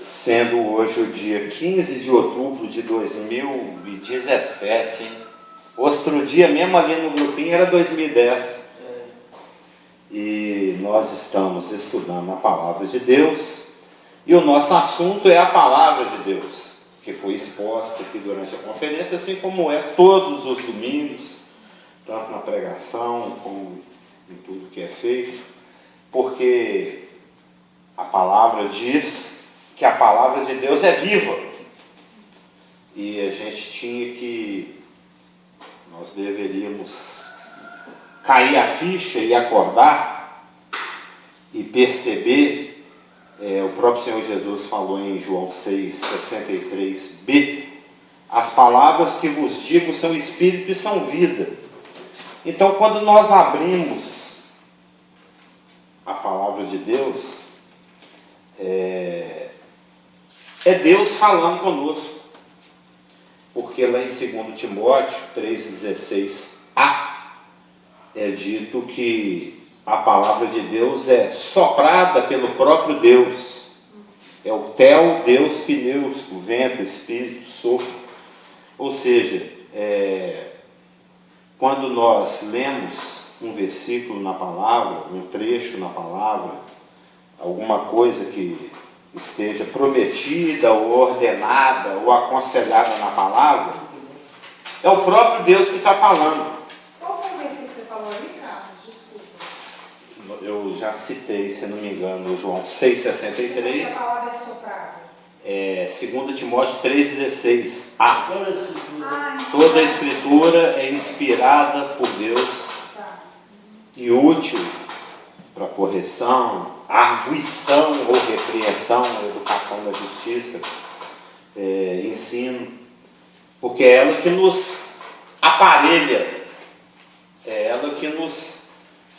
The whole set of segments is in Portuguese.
Sendo hoje o dia 15 de outubro de 2017, hein? Outro dia mesmo ali no grupinho era 2010. E nós estamos estudando a Palavra de Deus. E o nosso assunto é a Palavra de Deus, que foi exposta aqui durante a conferência, assim como é todos os domingos, tanto na pregação como em tudo que é feito. Porque a Palavra diz que a Palavra de Deus é viva. E a gente nós deveríamos cair a ficha e acordar e perceber, o próprio Senhor Jesus falou em João 6,63b, as palavras que vos digo são espírito e são vida. Então, quando nós abrimos a Palavra de Deus, é Deus falando conosco, porque lá em 2 Timóteo 3,16a é dito que a palavra de Deus é soprada pelo próprio Deus, é o tel, Deus, pneus, o vento, o espírito, sopro. Ou seja, quando nós lemos um versículo na palavra, um trecho na palavra, alguma coisa que esteja prometida, ou ordenada, ou aconselhada na palavra, é o próprio Deus que está falando. Qual foi o versículo que você falou ali, Carlos? Desculpa. Eu já citei, se não me engano, João 6,63. A palavra é soprada. 2 Timóteo 3,16a. Toda a Escritura é inspirada por Deus e útil para correção, arguição ou repreensão, educação da justiça, ensino, porque é ela que nos aparelha, é ela que nos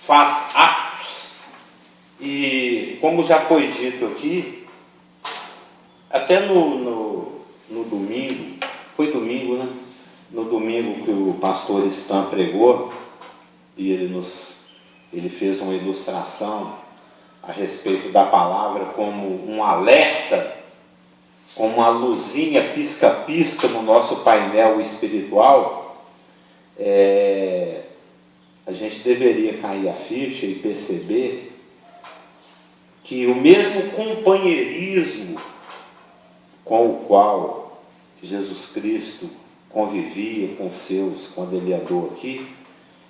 faz aptos. E como já foi dito aqui, até no domingo, foi domingo, né? No domingo que o pastor Stan pregou, e ele fez uma ilustração a respeito da palavra como um alerta, como uma luzinha pisca-pisca no nosso painel espiritual. A gente deveria cair a ficha e perceber que o mesmo companheirismo com o qual Jesus Cristo convivia com os seus quando ele andou aqui,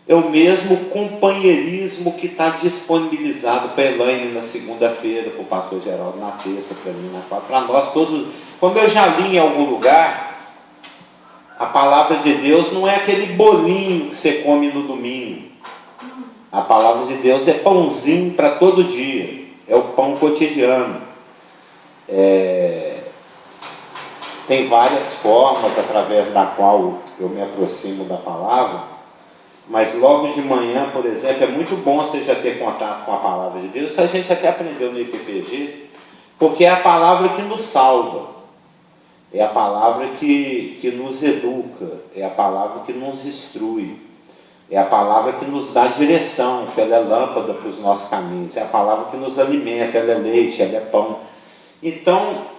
é o mesmo companheirismo que está disponibilizado para a Elaine na segunda-feira, para o pastor Geraldo na terça, para mim na quarta, para nós todos. Como eu já li em algum lugar, a palavra de Deus não é aquele bolinho que você come no domingo. A palavra de Deus é pãozinho para todo dia, é o pão cotidiano. Tem várias formas através da qual eu me aproximo da palavra. Mas logo de manhã, por exemplo, é muito bom você já ter contato com a palavra de Deus. Isso a gente até aprendeu no IPPG, porque é a palavra que nos salva, é a palavra que nos educa, é a palavra que nos instrui, é a palavra que nos dá direção, que ela é lâmpada para os nossos caminhos, é a palavra que nos alimenta, ela é leite, ela é pão. Então,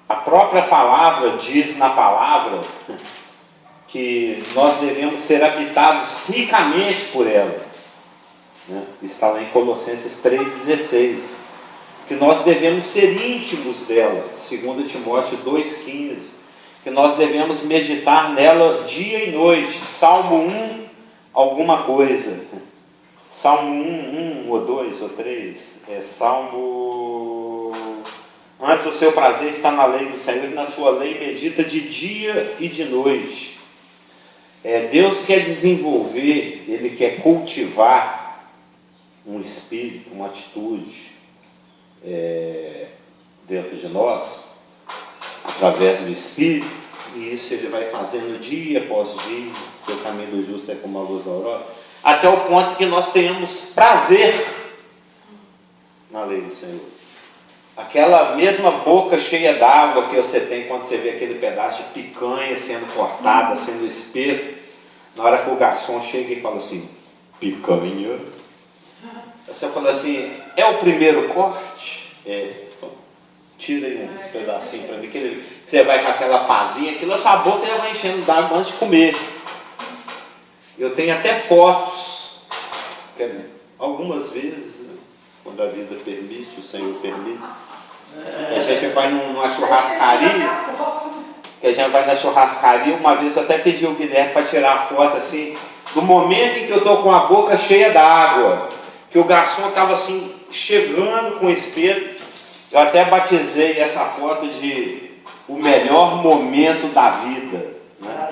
a própria palavra diz na palavra que nós devemos ser habitados ricamente por ela, né? Está lá em Colossenses 3,16, que nós devemos ser íntimos dela, 2 Timóteo 2,15, que nós devemos meditar nela dia e noite. Salmo 1, alguma coisa, Salmo 1 ou 2 ou 3, Salmo... Antes o seu prazer está na lei do Senhor, e na sua lei medita de dia e de noite. Deus quer desenvolver, Ele quer cultivar um espírito, uma atitude dentro de nós, através do Espírito, e isso Ele vai fazendo dia após dia, porque o caminho do justo é como a luz da aurora, até o ponto que nós tenhamos prazer na lei do Senhor. Aquela mesma boca cheia d'água que você tem quando você vê aquele pedaço de picanha sendo cortada, sendo espeto, na hora que o garçom chega e fala assim, picanha. Você fala assim, é o primeiro corte? Tira aí uns pedacinhos para mim, que você vai com aquela pazinha, aquilo a sua boca já vai enchendo d'água antes de comer. Eu tenho até fotos, algumas vezes, né, quando a vida permite, o Senhor permite, a gente vai numa churrascaria, uma vez eu até pedi ao Guilherme para tirar a foto assim, do momento em que eu estou com a boca cheia d'água, que o garçom estava assim, chegando com o espeto. Eu até batizei essa foto de o melhor momento da vida. Né?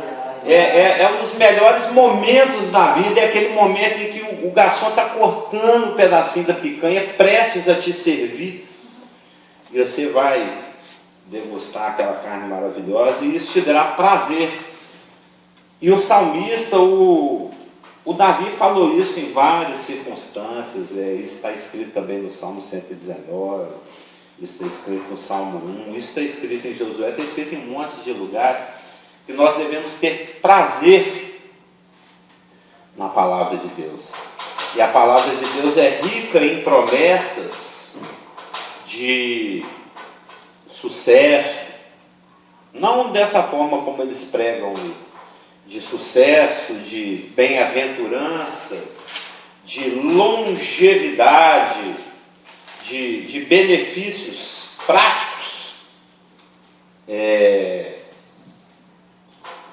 É um dos melhores momentos da vida, é aquele momento em que o garçom está cortando um pedacinho da picanha, prestes a te servir, e você vai degustar aquela carne maravilhosa, e isso te dará prazer. E o salmista, o Davi falou isso em várias circunstâncias, isso está escrito também no Salmo 119, isso está escrito no Salmo 1, isso está escrito em Josué, está escrito em um monte de lugares, que nós devemos ter prazer na palavra de Deus. E a palavra de Deus é rica em promessas de sucesso, não dessa forma como eles pregam, de sucesso, de bem-aventurança, de longevidade, de benefícios práticos,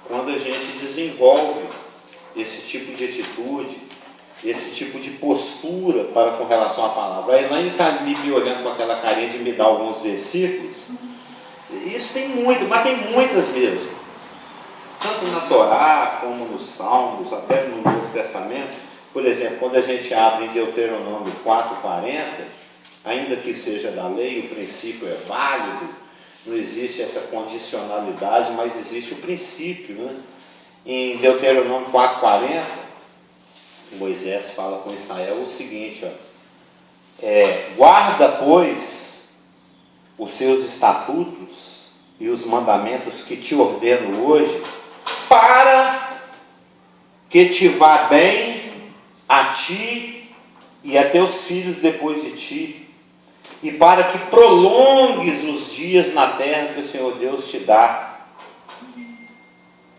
quando a gente desenvolve esse tipo de atitude, esse tipo de postura para com relação à palavra. A Elaine está me olhando com aquela carinha de me dar alguns versículos. Isso tem muito, mas tem muitas mesmo. Tanto na Torá, como nos Salmos, até no Novo Testamento. Por exemplo, quando a gente abre em Deuteronômio 4:40, ainda que seja da lei, o princípio é válido, não existe essa condicionalidade, mas existe o princípio. Né? Em Deuteronômio 4:40, Moisés fala com Israel o seguinte, guarda, pois, os seus estatutos e os mandamentos que te ordeno hoje, para que te vá bem a ti e a teus filhos depois de ti, e para que prolongues os dias na terra que o Senhor Deus te dá,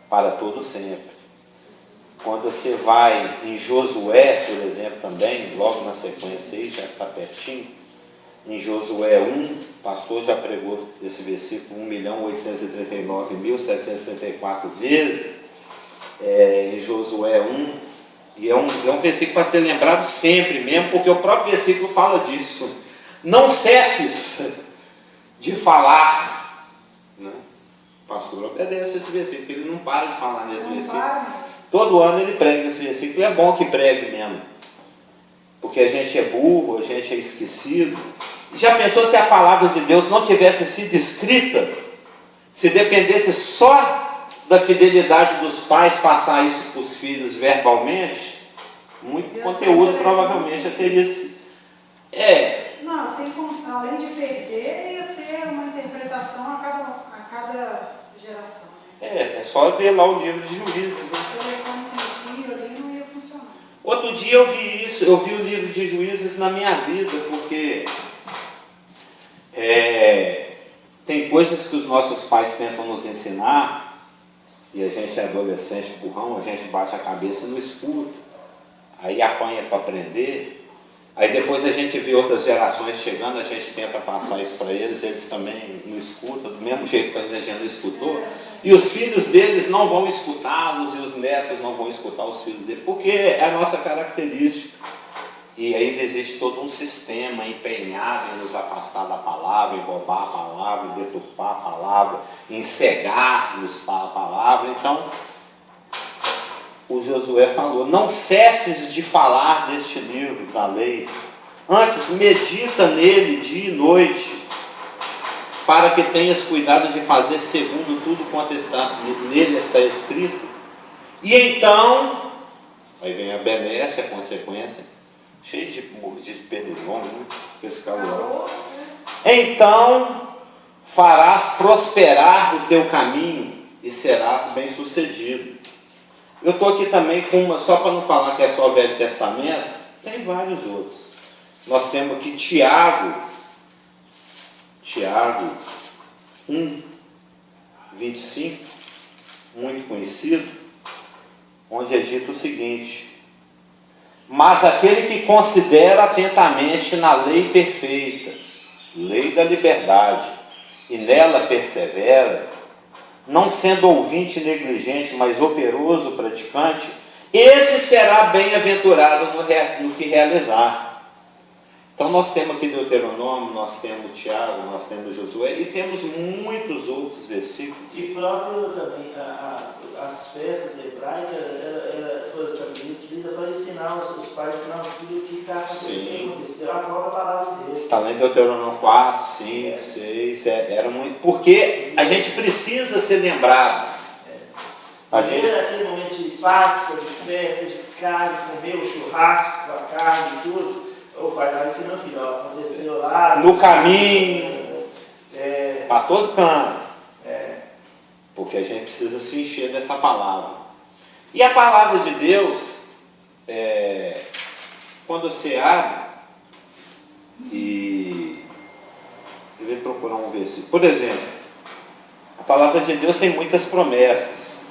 para todo sempre. Quando você vai em Josué, por exemplo, também, logo na sequência aí, já está pertinho, em Josué 1, o pastor já pregou esse versículo 1.839.734 vezes, em Josué 1, e é um versículo para ser lembrado sempre mesmo, porque o próprio versículo fala disso. Não cesses de falar, né? O pastor obedece esse versículo, ele não para de falar nesse versículo. Todo ano ele prega esse versículo, e é bom que pregue mesmo, porque a gente é burro, a gente é esquecido. Já pensou se a palavra de Deus não tivesse sido escrita, se dependesse só da fidelidade dos pais passar isso para os filhos verbalmente? Muito conteúdo provavelmente já teria sido. Não, além de perder, ia ser uma interpretação a cada geração. É só ver lá o livro de Juízes, né? O telefone sem fio ali não ia funcionar. Outro dia eu vi isso, eu vi o livro de Juízes na minha vida, porque tem coisas que os nossos pais tentam nos ensinar, e a gente é adolescente burrão, a gente bate a cabeça e não escuta, aí apanha para aprender. Aí depois a gente vê outras gerações chegando, a gente tenta passar isso para eles, eles também não escutam, do mesmo jeito que a gente não escutou. E os filhos deles não vão escutá-los, e os netos não vão escutar os filhos deles, porque é a nossa característica. E ainda existe todo um sistema empenhado em nos afastar da palavra, em roubar a palavra, em deturpar a palavra, em cegar-nos para a palavra. Então, o Josué falou, não cesses de falar deste livro da lei, antes medita nele dia e noite, para que tenhas cuidado de fazer segundo tudo quanto nele está escrito. E então, aí vem a benécia, a consequência, cheio de pernilongo, né? Esse calor. Então farás prosperar o teu caminho e serás bem sucedido. Eu estou aqui também com uma, só para não falar que é só o Velho Testamento, tem vários outros. Nós temos aqui Tiago Tiago 1, 25, muito conhecido, onde é dito o seguinte: mas aquele que considera atentamente na lei perfeita, lei da liberdade, e nela persevera, não sendo ouvinte negligente, mas operoso praticante, esse será bem-aventurado no que realizar. Então nós temos aqui Deuteronômio, nós temos Tiago, nós temos Josué e temos muitos outros versículos. E próprio também, as festas hebraicas foram estabelecidas para ensinar os pais, ensinar os filhos o que está acontecendo, a própria palavra de Deus. Está lá em Deuteronômio 4, 5, 6, era muito. Porque a gente precisa ser lembrado. Aquele momento de Páscoa, de festa, de carne, comer o churrasco, a carne e tudo. O pai estava ensinando o filho, aconteceu lá. No caminho, para todo canto. Porque a gente precisa se encher dessa palavra. E a palavra de Deus, quando você abre, e eu vou procurar um versículo. Por exemplo, a palavra de Deus tem muitas promessas.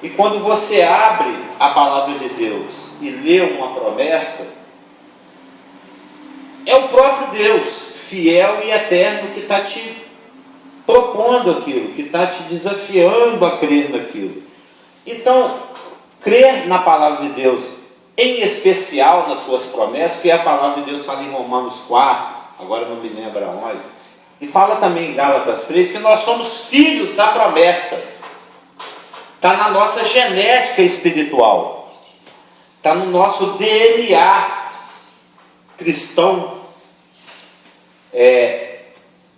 E quando você abre a palavra de Deus e lê uma promessa, é o próprio Deus, fiel e eterno, que está te propondo aquilo, que está te desafiando a crer naquilo. Então, crer na palavra de Deus, em especial nas suas promessas, que a palavra de Deus fala em Romanos 4, agora não me lembro aonde, e fala também em Gálatas 3, que nós somos filhos da promessa. Está na nossa genética espiritual, está no nosso DNA cristão,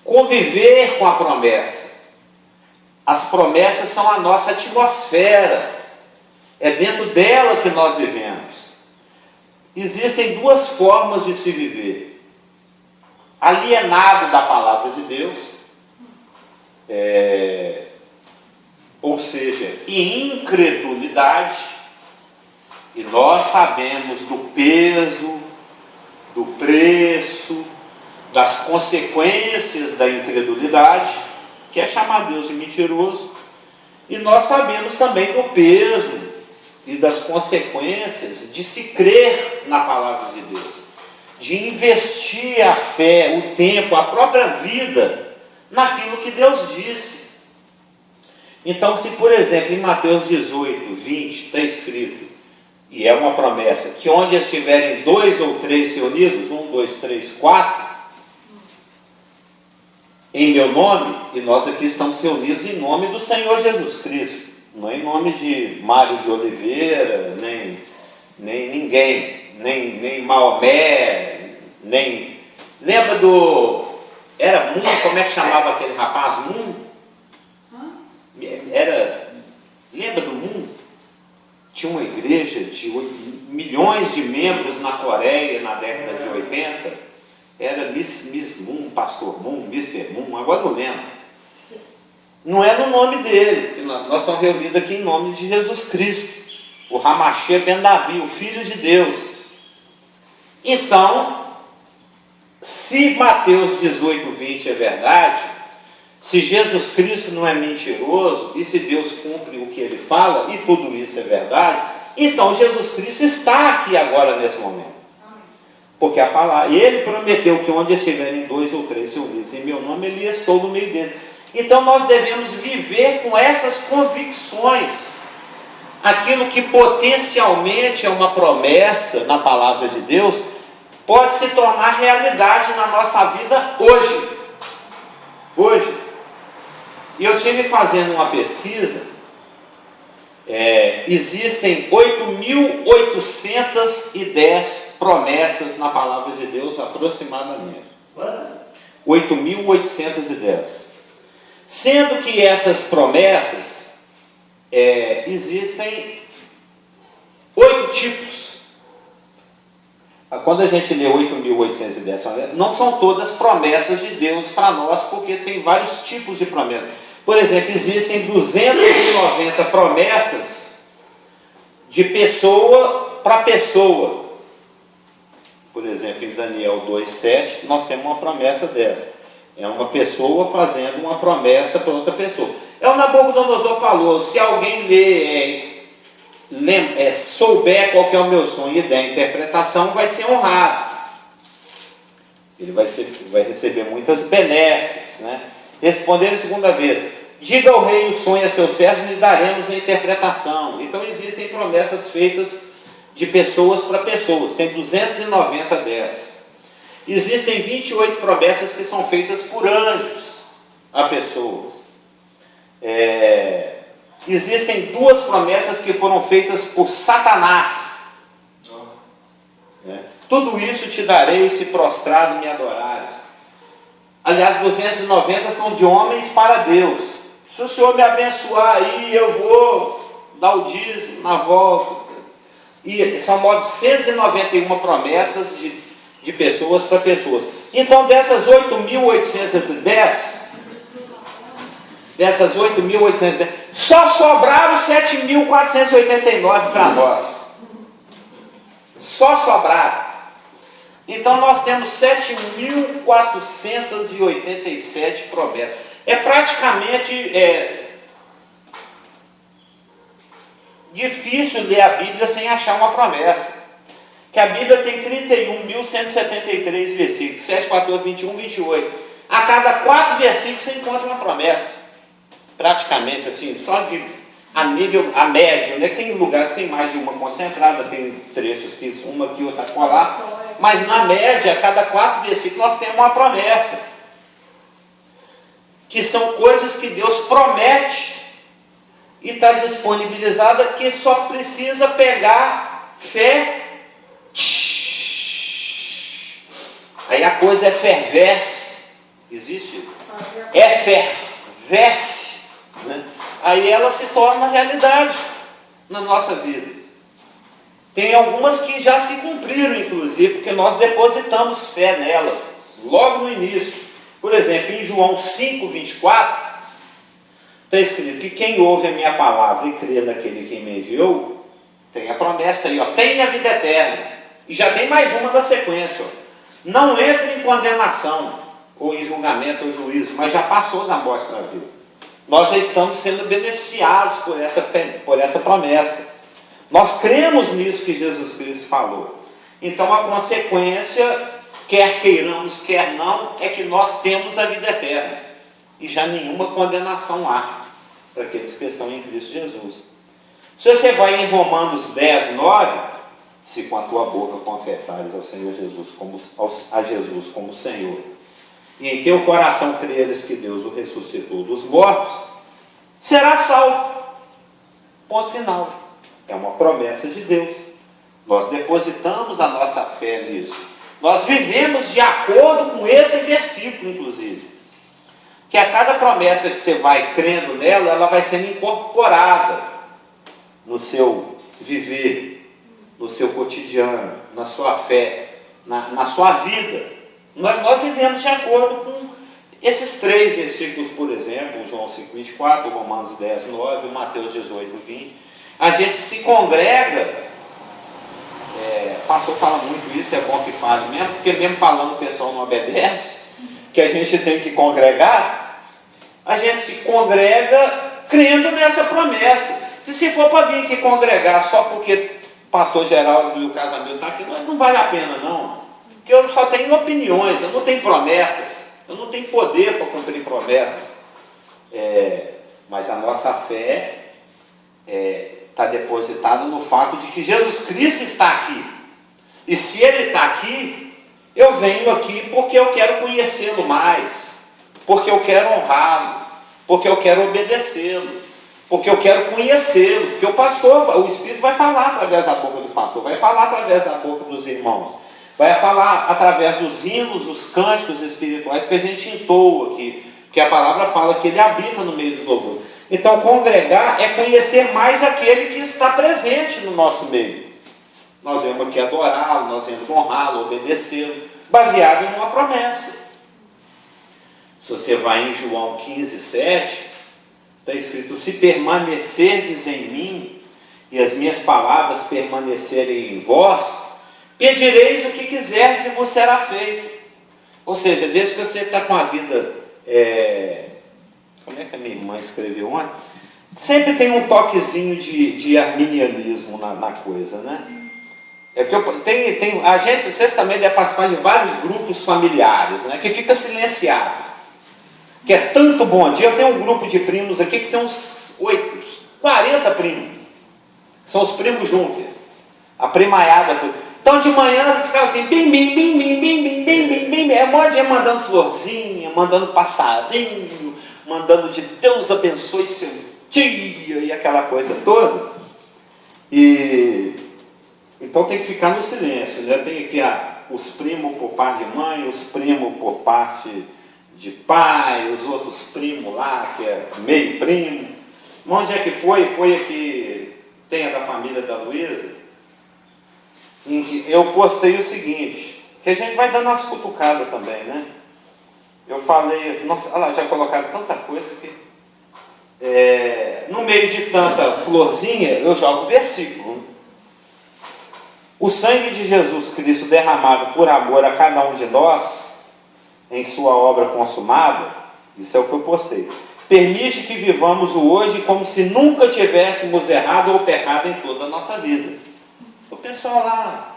conviver com a promessa. As promessas são a nossa atmosfera, é dentro dela que nós vivemos. Existem duas formas de se viver: alienado da palavra de Deus, ou seja, incredulidade, e nós sabemos do peso, do preço, das consequências da incredulidade, que é chamar Deus de mentiroso, e nós sabemos também do peso e das consequências de se crer na palavra de Deus, de investir a fé, o tempo, a própria vida naquilo que Deus disse. Então, se por exemplo em Mateus 18, 20 está escrito, e é uma promessa, que onde estiverem 2 ou 3 reunidos, 1, 2, 3, 4, em meu nome, e nós aqui estamos reunidos em nome do Senhor Jesus Cristo, não em nome de Mário de Oliveira, nem ninguém, nem Maomé, nem... Lembra do... Era Moon, como é que chamava aquele rapaz? Moon? Lembra do Moon? Tinha uma igreja de milhões de membros na Coreia na década de 80. Era Miss Moon, Pastor Moon, Mr. Moon, agora não lembro. Não é no nome dele, que nós estamos reunidos aqui em nome de Jesus Cristo, o Ramachê Ben Davi, o Filho de Deus. Então, se Mateus 18, 20 é verdade, se Jesus Cristo não é mentiroso, e se Deus cumpre o que Ele fala, e tudo isso é verdade, então Jesus Cristo está aqui agora nesse momento. Porque a palavra, Ele prometeu que onde estiverem 2 ou 3 reunidos em meu nome, Ele estou no meio deles. Então nós devemos viver com essas convicções. Aquilo que potencialmente é uma promessa na palavra de Deus, pode se tornar realidade na nossa vida hoje. Hoje. E eu estive fazendo uma pesquisa, existem 8.810 promessas na palavra de Deus aproximadamente. Quantas? 8.810. Sendo que essas promessas, existem 8 tipos. Quando a gente lê 8.810, não são todas promessas de Deus para nós, porque tem vários tipos de promessas. Por exemplo, existem 290 promessas de pessoa para pessoa. Por exemplo, em Daniel 2,7, nós temos uma promessa dessa. É uma pessoa fazendo uma promessa para outra pessoa. É o Nabucodonosor falou, se alguém souber qual que é o meu sonho e der a interpretação, vai ser honrado. Ele vai receber muitas benesses, né? Respondendo segunda vez, diga ao rei o sonho a seus servos e lhe daremos a interpretação. Então existem promessas feitas de pessoas para pessoas, tem 290 dessas. Existem 28 promessas que são feitas por anjos a pessoas. Existem 2 promessas que foram feitas por Satanás. Tudo isso te darei se prostrado me adorares. Aliás, 290 são de homens para Deus. Se o Senhor me abençoar aí, eu vou dar o dízimo na volta. E são 191 promessas de pessoas para pessoas. Então, dessas 8.810, só sobraram 7.489 para nós. Só sobraram. Então, nós temos 7.487 promessas. É praticamente difícil ler a Bíblia sem achar uma promessa. Que a Bíblia tem 31.173 versículos, 7, 14, 21, 28. A cada 4 versículos você encontra uma promessa. Praticamente assim, só a médio, né? Tem lugares que tem mais de uma concentrada, tem trechos que uma aqui, outra lá. Mas na média, a cada 4 versículos nós temos uma promessa. Que são coisas que Deus promete e está disponibilizada, que só precisa pegar fé. Aí a coisa efervesce. Existe? Efervesce, né? Aí ela se torna realidade na nossa vida. Tem algumas que já se cumpriram, inclusive, porque nós depositamos fé nelas logo no início. Por exemplo, em João 5:24, está escrito que quem ouve a minha palavra e crê naquele que me enviou, tem a promessa aí, tem a vida eterna. E já tem mais uma da sequência. Não entra em condenação, ou em julgamento ou juízo, mas já passou da morte para a vida. Nós já estamos sendo beneficiados por essa promessa. Nós cremos nisso que Jesus Cristo falou. Então a consequência, quer queiramos, quer não, é que nós temos a vida eterna. E já nenhuma condenação há para aqueles que estão em Cristo Jesus. Se você vai em Romanos 10:9, se com a tua boca confessares ao Senhor Jesus a Jesus como Senhor, e em teu coração creres que Deus o ressuscitou dos mortos, será salvo. Ponto final. É uma promessa de Deus. Nós depositamos a nossa fé nisso. Nós vivemos de acordo com esse versículo, inclusive. Que a cada promessa que você vai crendo nela, ela vai sendo incorporada no seu viver, no seu cotidiano, na sua fé, na sua vida. Nós vivemos de acordo com esses 3 versículos, por exemplo, João 5:24, Romanos 10:9, Mateus 18:20. A gente se congrega, o pastor fala muito isso, é bom que fale mesmo, porque mesmo falando o pessoal não obedece, que a gente tem que congregar, a gente se congrega crendo nessa promessa. Se for para vir aqui congregar só porque o pastor Geraldo e o casamento está aqui, não vale a pena não, porque eu só tenho opiniões, eu não tenho promessas, eu não tenho poder para cumprir promessas, mas a nossa fé está depositada no fato de que Jesus Cristo está aqui. E se Ele está aqui, eu venho aqui porque eu quero conhecê-lo mais, porque eu quero honrá-lo, porque eu quero obedecê-lo, porque eu quero conhecê-lo, porque o Espírito vai falar através da boca do pastor, vai falar através da boca dos irmãos, vai falar através dos hinos, os cânticos espirituais que a gente entoa aqui, porque a palavra fala que Ele habita no meio dos louvores. Então, congregar é conhecer mais aquele que está presente no nosso meio. Nós vamos aqui adorá-lo, nós vamos honrá-lo, obedecê-lo, baseado em uma promessa. Se você vai em João 15:7, está escrito: se permanecerdes em mim e as minhas palavras permanecerem em vós, pedireis o que quiserdes e vos será feito. Ou seja, desde que você está com a vida, como é que a minha irmã escreveu ontem? Sempre tem um toquezinho de arminianismo na coisa, né? É que a gente, vocês também devem participar de vários grupos familiares, né? Que fica silenciado. Que é tanto bom dia. Eu tenho um grupo de primos aqui que tem uns 40 primos. São os primos juntos. A primaiada. Então de manhã ficava assim, bim, bim, bim, bim, bim, bim, bim, bim, bim. É mó dia mandando florzinha, mandando passarinho, mandando de Deus abençoe seu dia e aquela coisa toda. Então tem que ficar no silêncio, né? Tem aqui os primos por parte de mãe, os primos por parte de pai, os outros primos lá, que é meio primo. Onde é que foi? Foi aqui, tem a da família da Luísa, em que eu postei o seguinte, que a gente vai dando umas cutucadas também, né? Eu falei, nossa, olha lá, já colocaram tanta coisa que no meio de tanta florzinha, eu jogo versículo. O sangue de Jesus Cristo derramado por amor a cada um de nós, em sua obra consumada, isso é o que eu postei, permite que vivamos o hoje como se nunca tivéssemos errado ou pecado em toda a nossa vida. O pessoal lá,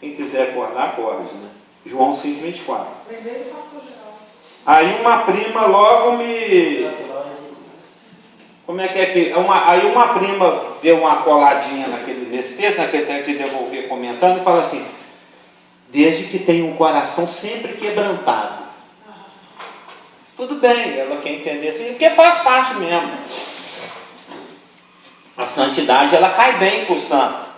quem quiser acordar, acorde, né? João 5,24. Lembrei do pastor Geraldo. Aí uma prima logo me... Como é que? Aí uma prima deu uma coladinha nesse texto, naquele tempo de devolver comentando, e fala assim, desde que tem um coração sempre quebrantado. Tudo bem, ela quer entender assim, porque faz parte mesmo. A santidade, ela cai bem para o santo.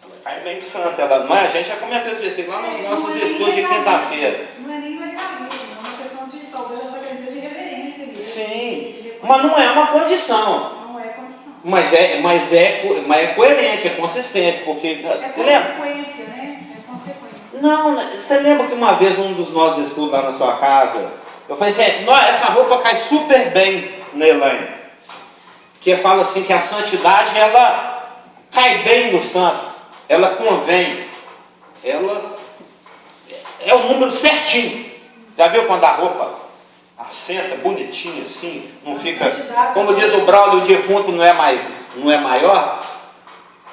Ela cai bem para o santo. Não é? A gente já comentou esse versículo lá nos nossos estudos de quinta-feira. Não é nem legalismo, é uma questão de, talvez ela está querendo dizer de reverência mesmo. Sim, mas não é uma condição. Não é condição. Mas é coerente, é consistente, porque... É consequência, né? É consequência. Não, você lembra que uma vez num dos nossos estudos lá na sua casa, eu falei assim, essa roupa cai super bem na Elaine. Que fala assim que a santidade, ela cai bem no santo, ela convém, ela é o número certinho. Já viu quando a roupa assenta bonitinha assim, não fica, como diz o Braulio, o defunto não é maior,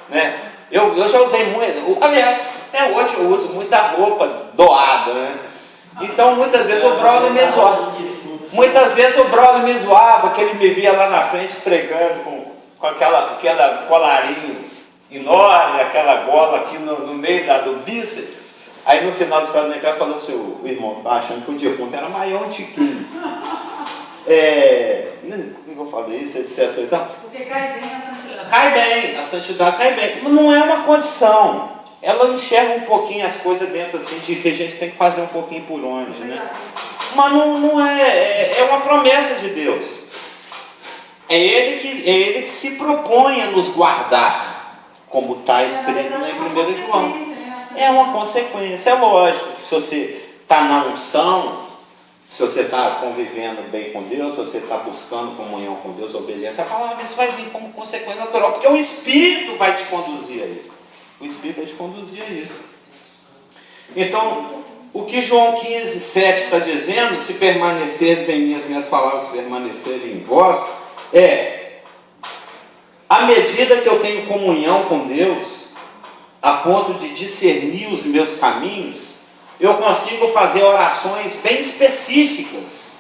né? Eu já usei muito, aliás, até hoje eu uso muita roupa doada, né? Então muitas vezes o Braulio me zoava. Muitas vezes o Braulio me zoava, que ele me via lá na frente pregando com aquela colarinho enorme, aquela gola aqui no meio do bíceps. Aí no final do estado ele falou assim, o irmão tá achando que o defunto era maior um tiquinho. Por que eu falei isso, etc. Porque cai bem a santidade. Cai bem, a santidade cai bem. Mas não é uma condição. Ela enxerga um pouquinho as coisas dentro assim, de que a gente tem que fazer um pouquinho por onde, né? Mas não é uma promessa de Deus. É Ele que se propõe a nos guardar, como está escrito lá em 1 João. É uma consequência, é lógico que se você está na unção, se você está convivendo bem com Deus, se você está buscando comunhão com Deus, obediência, a palavra isso vai vir como consequência natural, porque o Espírito vai te conduzir a isso. O Espírito vai te conduzir a isso. Então, o que João 15:7 está dizendo, se permanecerdes em mim, as minhas palavras permanecerem em vós, à medida que eu tenho comunhão com Deus, a ponto de discernir os meus caminhos, eu consigo fazer orações bem específicas,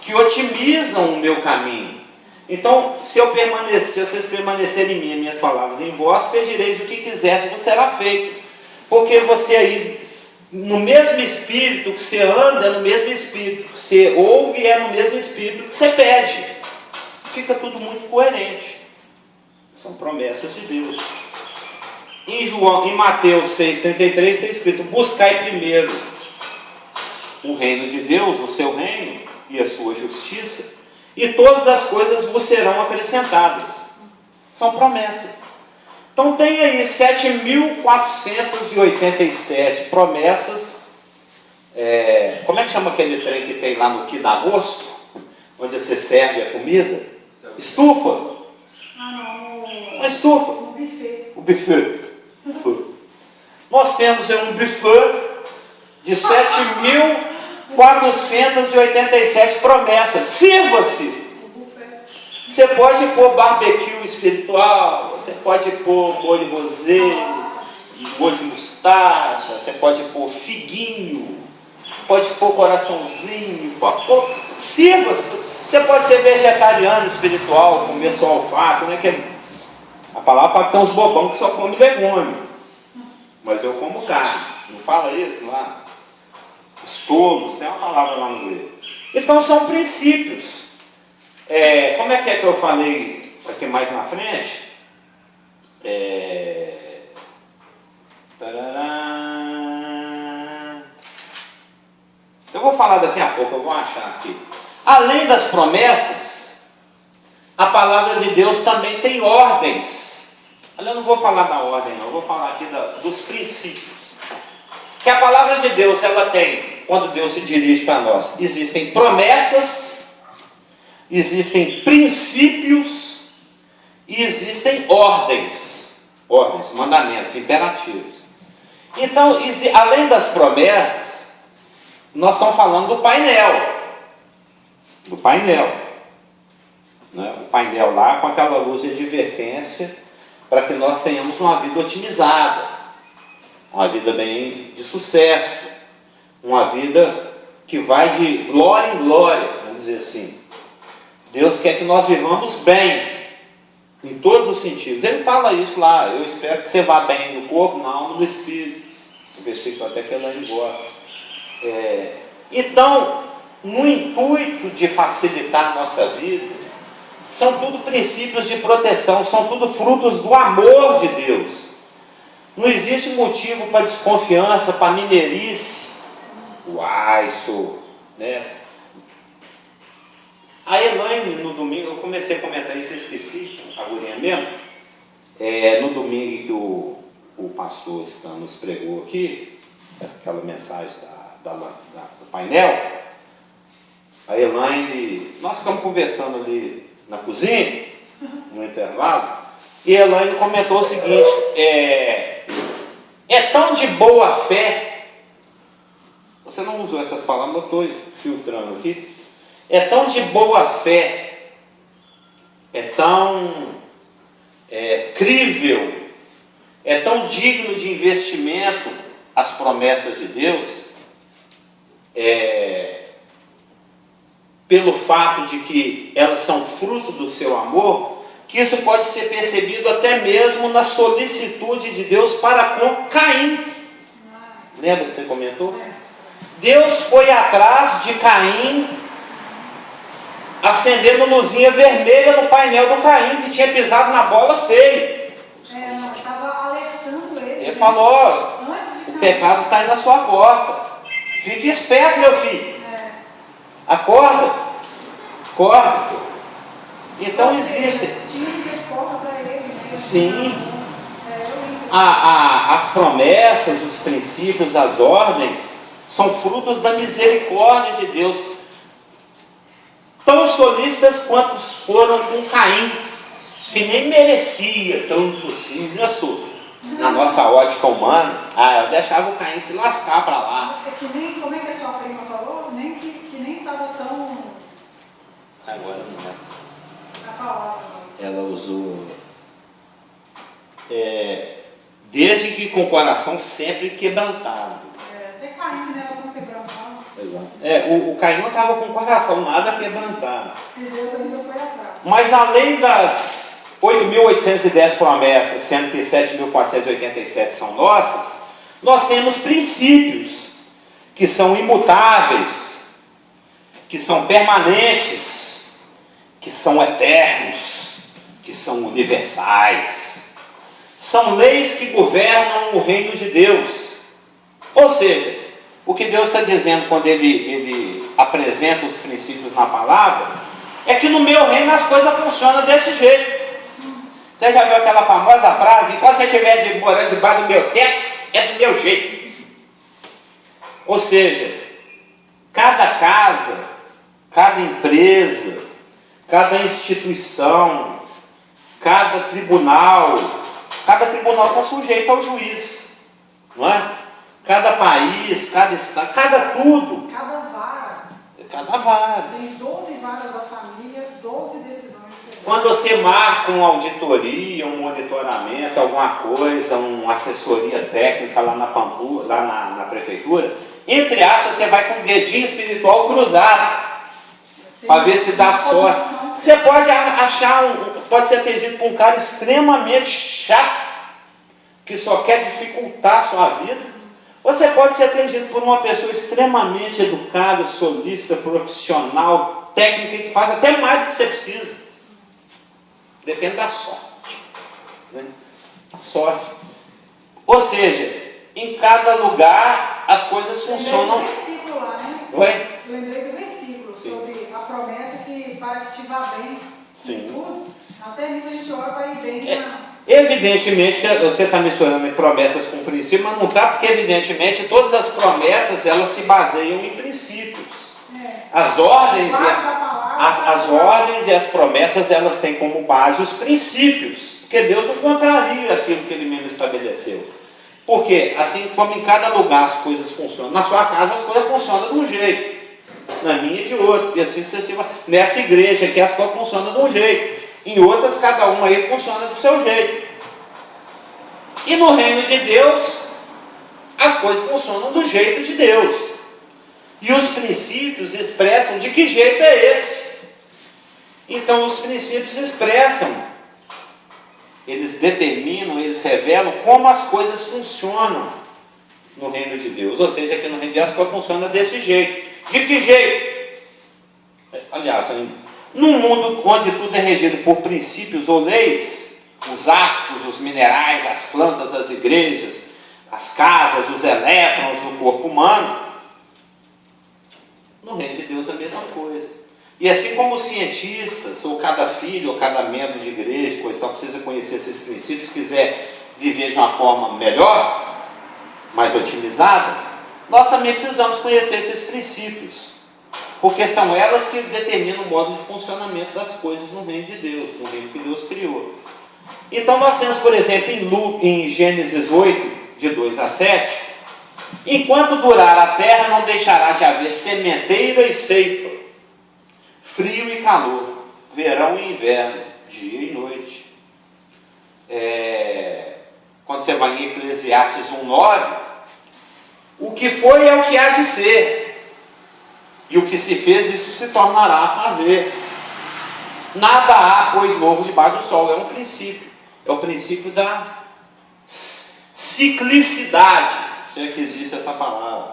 que otimizam o meu caminho. Então, se vocês permanecerem em mim, minhas palavras em vós, pedireis o que quiseres, vos será feito. Porque você aí, no mesmo espírito que você anda, é no mesmo espírito que você ouve, é no mesmo espírito que você pede. Fica tudo muito coerente. São promessas de Deus. Em Mateus 6,33 está escrito, buscai primeiro o reino de Deus, o seu reino e a sua justiça, e todas as coisas vos serão acrescentadas. São promessas. Então tem aí 7.487 promessas. Como é que chama aquele trem que tem lá no quinagosto, onde você serve a comida? Estufa. Uma estufa. O buffet. Nós temos um buffet de 7.487 487 promessas. Sirva-se. Você pode pôr barbecue espiritual, você pode pôr molho rosé, molho de mostarda, você pode pôr figuinho, pode pôr coraçãozinho, pode pôr... Sirva-se. Você pode ser vegetariano espiritual, comer só alface, né? Que a palavra fala que tem uns bobão que só come legume, mas eu como carne. Não fala isso lá? Estolos, tem uma palavra lá no grego. Então são princípios. Como é que eu falei aqui mais na frente? Eu vou falar daqui a pouco, eu vou achar aqui. Além das promessas, a palavra de Deus também tem ordens. Eu não vou falar da ordem, não, eu vou falar aqui dos princípios. Que a palavra de Deus, ela tem, quando Deus se dirige para nós, existem promessas, existem princípios e existem ordens, mandamentos, imperativos. Então, além das promessas, nós estamos falando do painel, né? O painel lá com aquela luz de advertência para que nós tenhamos uma vida otimizada, uma vida bem de sucesso, uma vida que vai de glória em glória, vamos dizer assim. Deus quer que nós vivamos bem, em todos os sentidos. Ele fala isso lá, eu espero que você vá bem no corpo, na alma e no espírito. O versículo até que ela gosta. Então, no intuito de facilitar a nossa vida, são tudo princípios de proteção, são tudo frutos do amor de Deus. Não existe motivo para desconfiança, para mineirice. Né? A Elaine, no domingo, eu comecei a comentar isso, esqueci, a gurinha mesmo. No domingo que o pastor Stan nos pregou aqui, aquela mensagem do painel, a Elaine, nós ficamos conversando ali na cozinha, no intervalo, e a Elaine comentou o seguinte: é tão de boa fé, você não usou essas palavras, eu estou filtrando aqui, é tão de boa fé, é tão crível, é tão digno de investimento as promessas de Deus, pelo fato de que elas são fruto do seu amor, que isso pode ser percebido até mesmo na solicitude de Deus para com Caim. Lembra que você comentou? Deus foi atrás de Caim, acendendo luzinha vermelha no painel do Caim, que tinha pisado na bola feia. Estava alertando ele. Ele falou: o pecado está aí na sua porta. Fique esperto, meu filho. Acorda. Então existe. Sim. As promessas, os princípios, as ordens são frutos da misericórdia de Deus, tão solícitas quanto foram com Caim, que nem merecia tanto assim, na nossa ótica humana. Eu deixava o Caim se lascar para lá. Que nem, como é que a sua prima falou? Que nem estava tão... Agora não é. A palavra. Ela usou... desde que com o coração sempre quebrantado. Até Caim, né? Ela tão quebrantado. Exato. O Caim não estava com o coração nada quebrantado. E Deus ainda foi atrás. Mas além das 8.810 promessas, sendo que 7.487 são nossas, nós temos princípios que são imutáveis, que são permanentes, que são eternos, que são universais. São leis que governam o reino de Deus. Ou seja, o que Deus está dizendo quando Ele apresenta os princípios na palavra, é que no meu reino as coisas funcionam desse jeito. Você já viu aquela famosa frase: enquanto você estiver morando debaixo do meu teto, é do meu jeito. Ou seja, cada casa, cada empresa, cada instituição, cada tribunal está sujeito ao juiz, não é? Cada país, cada estado, cada tudo. Cada cada vara. Tem 12 varas da família, 12 decisões. Quando você marca uma auditoria, um monitoramento, alguma coisa, uma assessoria técnica lá na prefeitura, entre aspas, você vai com o dedinho espiritual cruzado, para ver se dá sorte. Você pode achar, pode ser atendido por um cara extremamente chato, que só quer dificultar a sua vida. Você pode ser atendido por uma pessoa extremamente educada, solícita, profissional, técnica, que faz até mais do que você precisa. Depende da sorte. Né? A sorte. Ou seja, em cada lugar as coisas funcionam. Lembrei do versículo lá, né? Oi? Lembrei do versículo sobre a promessa que para que te vá bem. Sim. Tudo. Até nisso a gente ora para ir bem. Evidentemente que você está misturando promessas com princípios, mas não está, porque evidentemente todas as promessas elas se baseiam em princípios. As ordens e as promessas elas têm como base os princípios, porque Deus não contraria aquilo que Ele mesmo estabeleceu. Porque assim como em cada lugar as coisas funcionam, na sua casa as coisas funcionam de um jeito, na minha de outro, e assim sucessivamente. Nessa igreja aqui as coisas funcionam de um jeito, em outras cada uma aí funciona do seu jeito. E no reino de Deus as coisas funcionam do jeito de Deus. E os princípios expressam de que jeito é esse. Então os princípios expressam, eles determinam, eles revelam como as coisas funcionam no reino de Deus. Ou seja, que no reino de Deus as coisas funcionam desse jeito. De que jeito? Aliás, num mundo onde tudo é regido por princípios ou leis, os astros, os minerais, as plantas, as igrejas, as casas, os elétrons, o corpo humano, no reino de Deus é a mesma coisa. E assim como os cientistas, ou cada filho, ou cada membro de igreja, coisa tal, precisa conhecer esses princípios, quiser viver de uma forma melhor, mais otimizada, nós também precisamos conhecer esses princípios, porque são elas que determinam o modo de funcionamento das coisas no reino de Deus, no reino que Deus criou. Então nós temos, por exemplo, em Gênesis 8, de 2 a 7, enquanto durar a terra não deixará de haver sementeira e ceifa, frio e calor, verão e inverno, dia e noite. Quando você vai em Eclesiastes 1:9, o que foi é o que há de ser, e o que se fez, isso se tornará a fazer. Nada há, pois, novo debaixo do sol. É um princípio, é o princípio da ciclicidade, se é que existe essa palavra.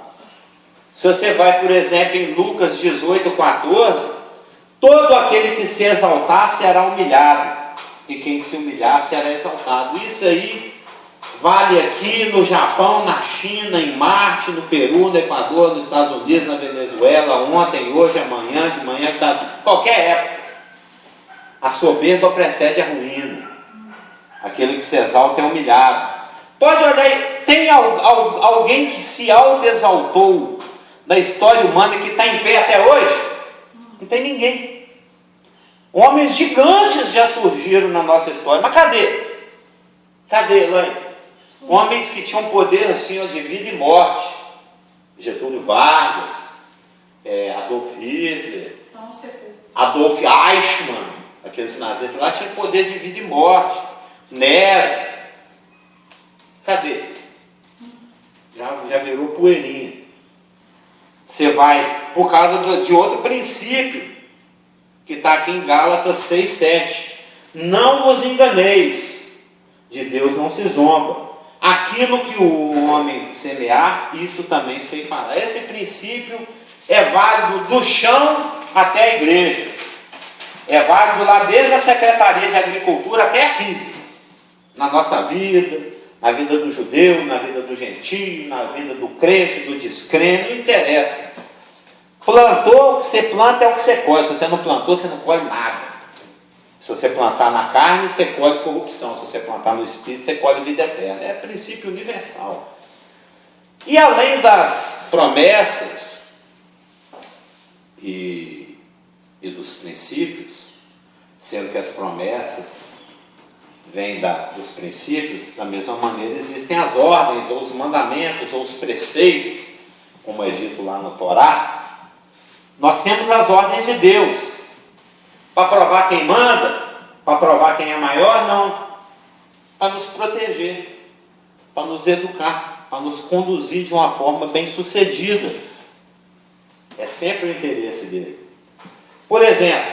Se você vai, por exemplo, em Lucas 18:14, todo aquele que se exaltar será humilhado, e quem se humilhar será exaltado. Isso aí vale aqui no Japão, na China, em Marte, no Peru, no Equador, nos Estados Unidos, na Venezuela, ontem, hoje, amanhã, de manhã, qualquer época. A soberba precede a ruína. Aquele que se exalta é humilhado. Pode olhar aí, tem alguém que se auto-exaltou na história humana e que está em pé até hoje? Não tem ninguém. Homens gigantes já surgiram na nossa história, mas cadê? Cadê, Elaine? Homens que tinham poder assim, de vida e morte. Getúlio Vargas, Adolf Hitler, Adolf Eichmann, aqueles nazistas lá tinham poder de vida e morte. Nero. Cadê? Já virou poeirinha. Você vai, por causa de outro princípio, que está aqui em Gálatas 6:7. Não vos enganeis, de Deus não se zomba. Aquilo que o homem semear, isso também ceifará. Esse princípio é válido do chão até a igreja. É válido lá desde a Secretaria de Agricultura até aqui. Na nossa vida, na vida do judeu, na vida do gentio, na vida do crente, do descrente, não interessa. Plantou, o que você planta é o que você colhe. Se você não plantou, você não colhe nada. Se você plantar na carne, você colhe corrupção. Se você plantar no espírito, você colhe vida eterna. É princípio universal. E além das promessas e dos princípios, sendo que as promessas vêm dos princípios, da mesma maneira existem as ordens, ou os mandamentos, ou os preceitos, como é dito lá no Torá, Nós temos as ordens de Deus. Para provar quem manda, para provar quem é maior, não. Para nos proteger, para nos educar, para nos conduzir de uma forma bem sucedida. É sempre o interesse dele. Por exemplo,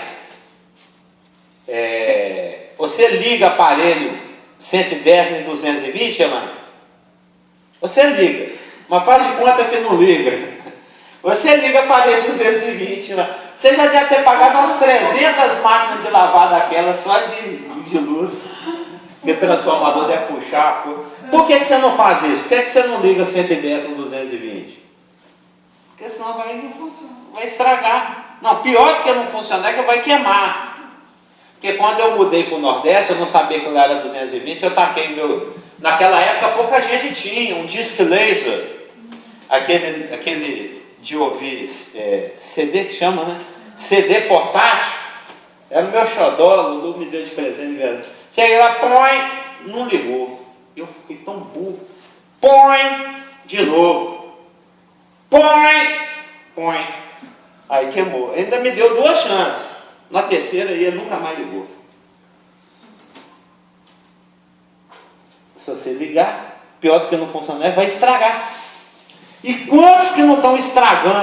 você liga aparelho 110 nem 220, Elaine? Você liga, mas faz de conta que não liga. Você liga aparelho 220 lá. Você já deve ter pagado umas 300 máquinas de lavar daquelas só de luz. Porque o transformador deve puxar. Por que você não faz isso? Por que você não liga 110 no 220? Porque senão vai estragar. Não, pior do que não funcionar é que vai queimar. Porque quando eu mudei para o Nordeste, eu não sabia que era 220, eu taquei meu... Naquela época pouca gente tinha um disc laser, aquele de ouvir CD que chama, né? CD portátil. Era o meu xodó, o Lulu me deu de presente, velho. Cheguei lá, põe, não ligou. Eu fiquei tão burro. Põe de novo. Põe. Aí queimou. Ainda me deu 2 chances. Na terceira ele nunca mais ligou. Se você ligar, pior do que não funcionar, vai estragar. E quantos que não estão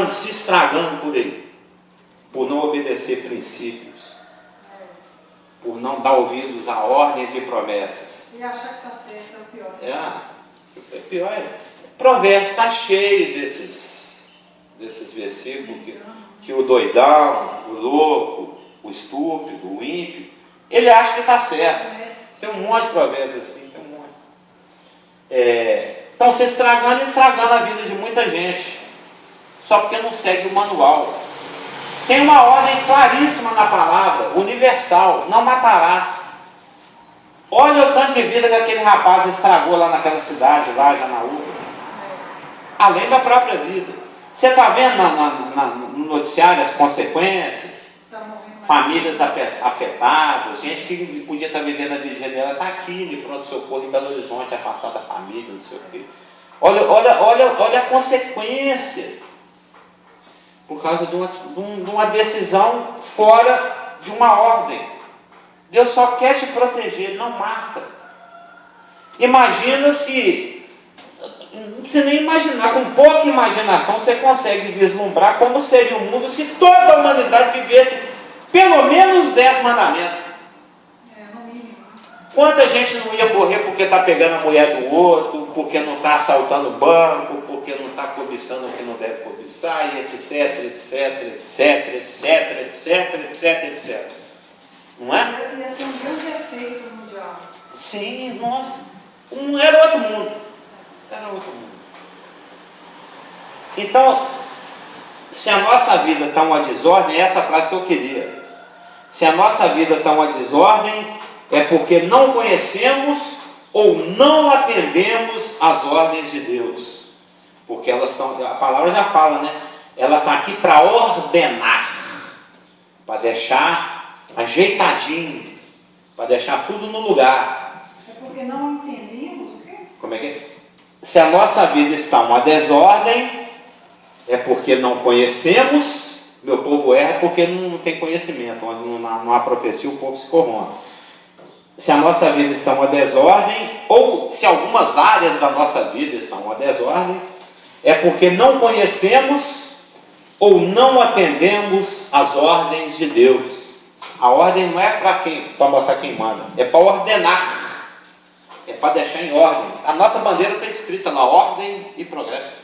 se estragando por aí? Por não obedecer princípios. Por não dar ouvidos a ordens e promessas. E achar que está certo é o pior. É pior. Provérbios está cheio desses versículos que o doidão, o louco, o estúpido, o ímpio, ele acha que está certo. Tem um monte de provérbios assim, tem um monte. Estão se estragando e estragando a vida de muita gente, só porque não segue o manual. Tem uma ordem claríssima na palavra, universal: não matarás. Olha o tanto de vida que aquele rapaz estragou lá naquela cidade, lá já na Janaúba. Além da própria vida. Você está vendo no noticiário as consequências? Famílias afetadas, gente que podia estar vivendo a vida dela, está aqui de pronto-socorro em Belo Horizonte, afastada da família, não sei o quê. Olha a consequência. Por causa de uma decisão fora de uma ordem. Deus só quer te proteger, não mata. Imagina se, não precisa nem imaginar, com pouca imaginação você consegue vislumbrar como seria o mundo se toda a humanidade vivesse pelo menos 10 mandamentos. No mínimo. Quanta gente não ia morrer porque está pegando a mulher do outro, porque não está assaltando o banco, porque não está cobiçando o que não deve cobiçar, e etc. Não é? Ia ser um grande efeito mundial. Sim, nossa. Era outro mundo. Então, se a nossa vida está uma desordem, é essa frase que eu queria. Se a nossa vida está uma desordem, é porque não conhecemos ou não atendemos às ordens de Deus. Porque elas estão, a palavra já fala, né? Ela está aqui para ordenar, para deixar ajeitadinho, para deixar tudo no lugar. É porque não entendemos o quê? Como é que é? Se a nossa vida está uma desordem, é porque não conhecemos. Meu povo erra porque não tem conhecimento. Onde não há profecia, o povo se corrompe. Se a nossa vida está uma desordem, ou se algumas áreas da nossa vida estão uma desordem, é porque não conhecemos ou não atendemos às ordens de Deus. A ordem não é para mostrar quem manda, é para ordenar, é para deixar em ordem. A nossa bandeira está escrita lá: ordem e progresso.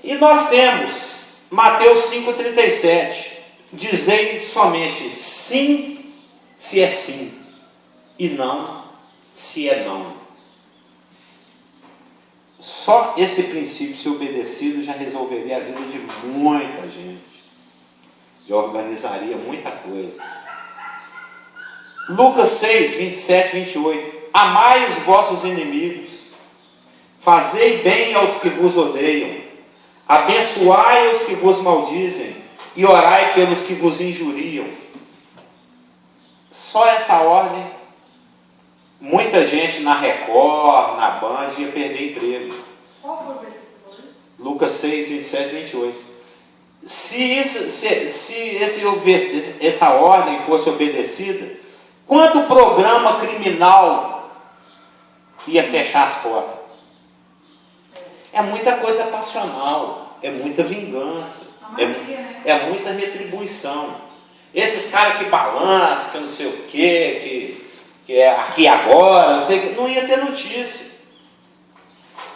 E nós temos Mateus 5,37: dizei somente sim, se é sim, e não, se é não. Só esse princípio, se obedecido, já resolveria a vida de muita gente, já organizaria muita coisa. Lucas 6, 27, 28: amai os vossos inimigos, fazei bem aos que vos odeiam, abençoai os que vos maldizem e orai pelos que vos injuriam. Só essa ordem, muita gente na Record, na Band, ia perder emprego. Qual foi o versículo que você falou? Lucas 6, 27 e 28. Se essa ordem fosse obedecida, quanto programa criminal ia fechar as portas? É muita coisa passional, é muita vingança, é muita retribuição. Esses caras que balançam, que não sei o quê, que é aqui agora, não sei o quê, não ia ter notícia.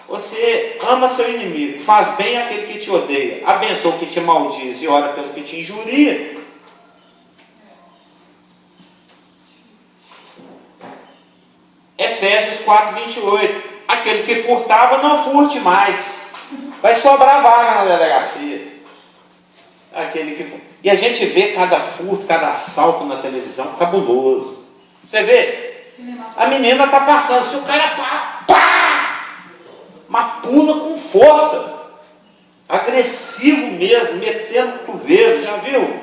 Você ama seu inimigo, faz bem aquele que te odeia, abençoa o que te maldiz e ora pelo que te injuria. Efésios 4:28. Aquele que furtava, não furte mais. Vai sobrar vaga na delegacia. Aquele que... E a gente vê cada furto, cada assalto na televisão, cabuloso. Você vê? A menina está passando, se o cara mas pula com força, agressivo mesmo, metendo o cotovelo, já viu?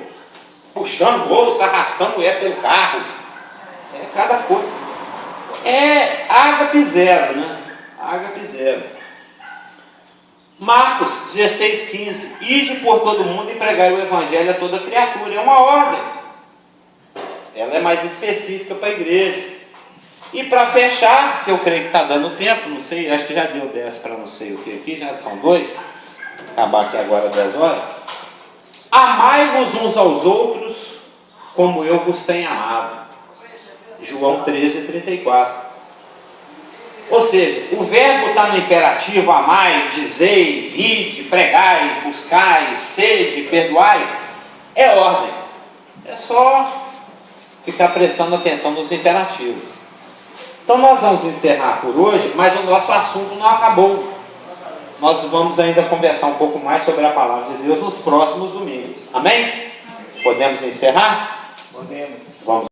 Puxando bolsa, arrastando a mulher pelo carro. É cada coisa. É ágape zero, né? Ágape zero. Marcos 16:15. Ide por todo mundo e pregai o evangelho a toda criatura. É uma ordem. Ela é mais específica para a igreja. E para fechar, que eu creio que está dando tempo, não sei, acho que já deu 10 para não sei o que aqui, já são 2, acabar aqui agora 10 horas. Amai-vos uns aos outros, como eu vos tenho amado. João 13:34. Ou seja, o verbo está no imperativo, amai, dizei, ide, pregai, buscai, sede, perdoai. É ordem. É só ficar prestando atenção nos imperativos. Então nós vamos encerrar por hoje, mas o nosso assunto não acabou. Nós vamos ainda conversar um pouco mais sobre a palavra de Deus nos próximos domingos. Amém? Podemos encerrar? Podemos. Vamos.